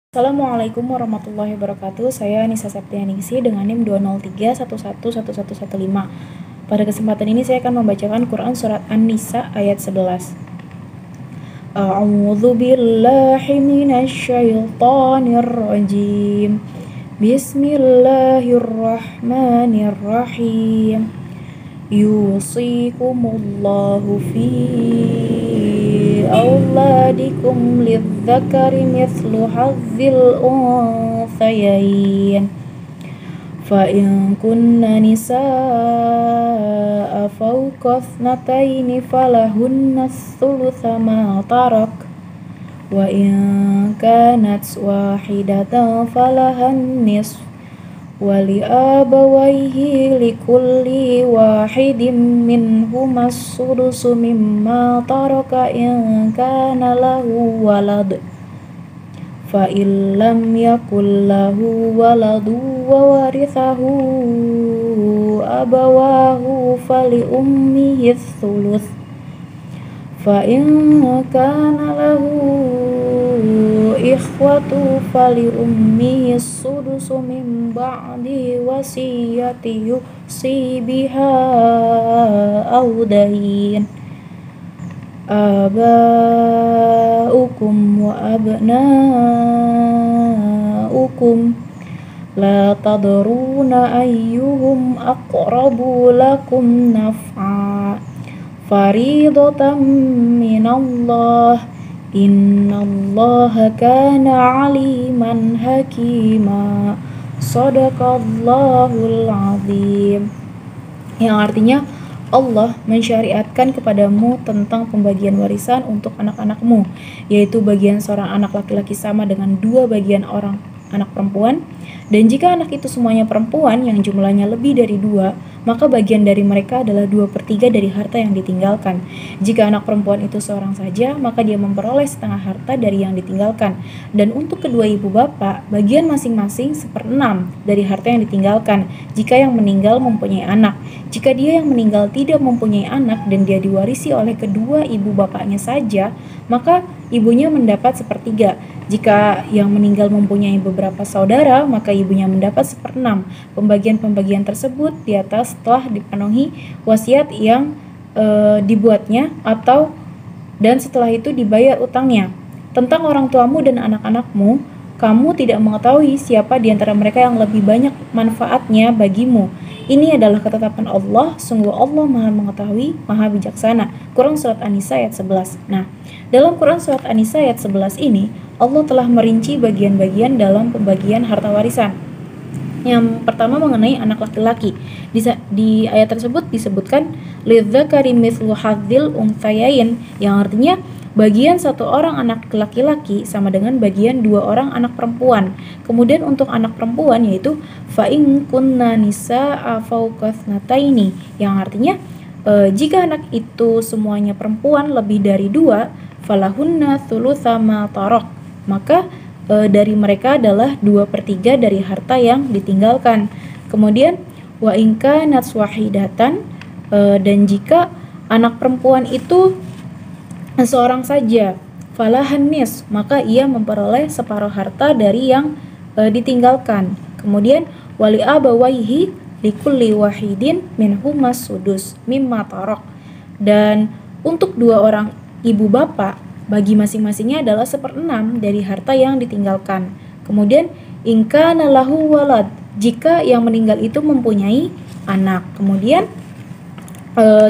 Assalamualaikum warahmatullahi wabarakatuh. Saya Nisa Septianingsih dengan NIM 203111115. Pada kesempatan ini saya akan membacakan Quran surat An-Nisa ayat 11. A'udzu billahi minasyaitonir rajim. Bismillahirrahmanirrahim. Yusikumullahu fi أولادكم للذكر مثل حظ الأنثيين فإن كن نساء فوق اثنتين فلهن الثلث ما ترك وإن كانت واحدة فلها النصف ولأبويه لكل واحد منهما السدس مما ترك إن كان له ولد فإن لم يكن له ولد وورثه أبواه فلأمه الثلث فإن كان له إخوة فلأمه السدس من بعد وصية يوصي بها أو دين آباؤكم وأبناؤكم لا تدرون أيهم أقرب لكم نفعا فريضة من الله Innallaha kana aliman hakima. Shadaqallahul azim. Yang artinya Allah mensyariatkan kepadamu tentang pembagian warisan untuk anak-anakmu, yaitu bagian seorang anak laki-laki sama dengan 2 bagian orang anak perempuan. Dan jika anak itu semuanya perempuan yang jumlahnya lebih dari 2, maka bagian dari mereka adalah 2/3 dari harta yang ditinggalkan. Jika anak perempuan itu seorang saja, maka dia memperoleh setengah harta dari yang ditinggalkan. Dan untuk kedua ibu bapak, bagian masing-masing 1/6 dari harta yang ditinggalkan jika yang meninggal mempunyai anak. Jika dia yang meninggal tidak mempunyai anak dan dia diwarisi oleh kedua ibu bapaknya saja, maka ibunya mendapat 1/3. Jika yang meninggal mempunyai beberapa saudara, maka ibunya mendapat 1/6. Pembagian-pembagian tersebut di atas telah dipenuhi wasiat yang dibuatnya dan setelah itu dibayar utangnya. Tentang orang tuamu dan anak-anakmu, kamu tidak mengetahui siapa di antara mereka yang lebih banyak manfaatnya bagimu. Ini adalah ketetapan Allah, sungguh Allah Maha mengetahui, Maha bijaksana. Quran surat An-Nisa ayat 11. Nah, dalam Quran surat An-Nisa ayat 11 ini, Allah telah merinci bagian-bagian dalam pembagian harta warisan. Yang pertama mengenai anak laki-laki. Di ayat tersebut disebutkan lidzakari mithlu hadzil unthayain, yang artinya bagian satu orang anak laki-laki sama dengan bagian 2 orang anak perempuan. Kemudian untuk anak perempuan yaitu fa in kunna nisaa fawqa thnataini, yang artinya jika anak itu semuanya perempuan lebih dari 2, falahunna thulutsa ma tarak, maka dari mereka adalah 2/3 dari harta yang ditinggalkan. Kemudian wa in kanat wahidatan, dan jika anak perempuan itu seorang saja, falahan nis, maka ia memperoleh separuh harta dari yang ditinggalkan. Kemudian wali abawaihi likulli wahidin minhumas sudus mimma tarak, dan untuk 2 orang ibu bapak, bagi masing-masingnya adalah 1/6 dari harta yang ditinggalkan. Kemudian in kana lahu walad, jika yang meninggal itu mempunyai anak. Kemudian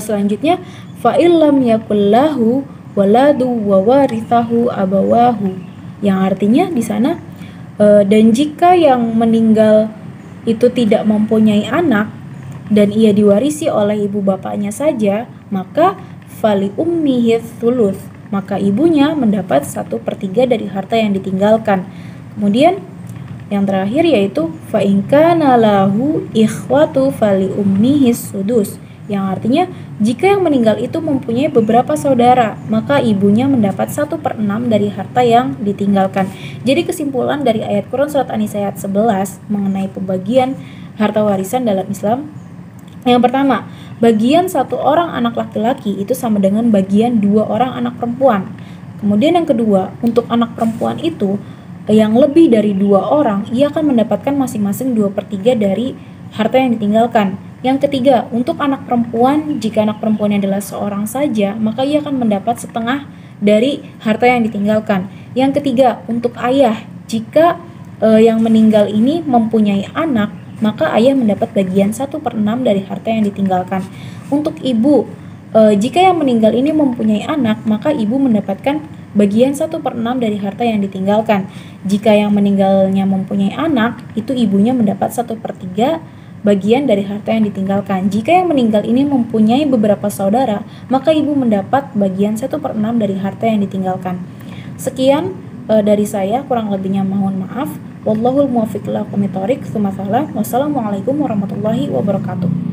selanjutnya fa illam yakul lahu waladu wa warithahu abawahu, yang artinya di sana dan jika yang meninggal itu tidak mempunyai anak dan ia diwarisi oleh ibu bapaknya saja, maka fali ummihi thuluth, maka ibunya mendapat 1/3 dari harta yang ditinggalkan. Kemudian yang terakhir yaitu fa in kana lahu ikhwatu fali ummihi sudus, yang artinya jika yang meninggal itu mempunyai beberapa saudara, maka ibunya mendapat 1/6 dari harta yang ditinggalkan. Jadi kesimpulan dari ayat Quran surat An-Nisa ayat 11 mengenai pembagian harta warisan dalam Islam, yang pertama, bagian 1 orang anak laki-laki itu sama dengan bagian 2 orang anak perempuan. Kemudian yang kedua, untuk anak perempuan itu yang lebih dari 2 orang, ia akan mendapatkan masing-masing 2/3 dari harta yang ditinggalkan. Yang ketiga, untuk anak perempuan, jika anak perempuannya adalah seorang saja, maka ia akan mendapat setengah dari harta yang ditinggalkan. Yang ketiga, untuk ayah, jika yang meninggal ini mempunyai anak, maka ayah mendapat bagian 1/6 dari harta yang ditinggalkan. Untuk ibu, jika yang meninggal ini mempunyai anak, maka ibu mendapatkan bagian 1/6 dari harta yang ditinggalkan. Jika yang meninggalnya mempunyai anak, itu ibunya mendapat 1/3 bagian dari harta yang ditinggalkan. Jika yang meninggal ini mempunyai beberapa saudara, maka ibu mendapat bagian 1/6 dari harta yang ditinggalkan. Sekian dari saya, kurang lebihnya mohon maaf. Wallahul muwaffiq ila aqwamit thoriq. Wassalamualaikum warahmatullahi wabarakatuh.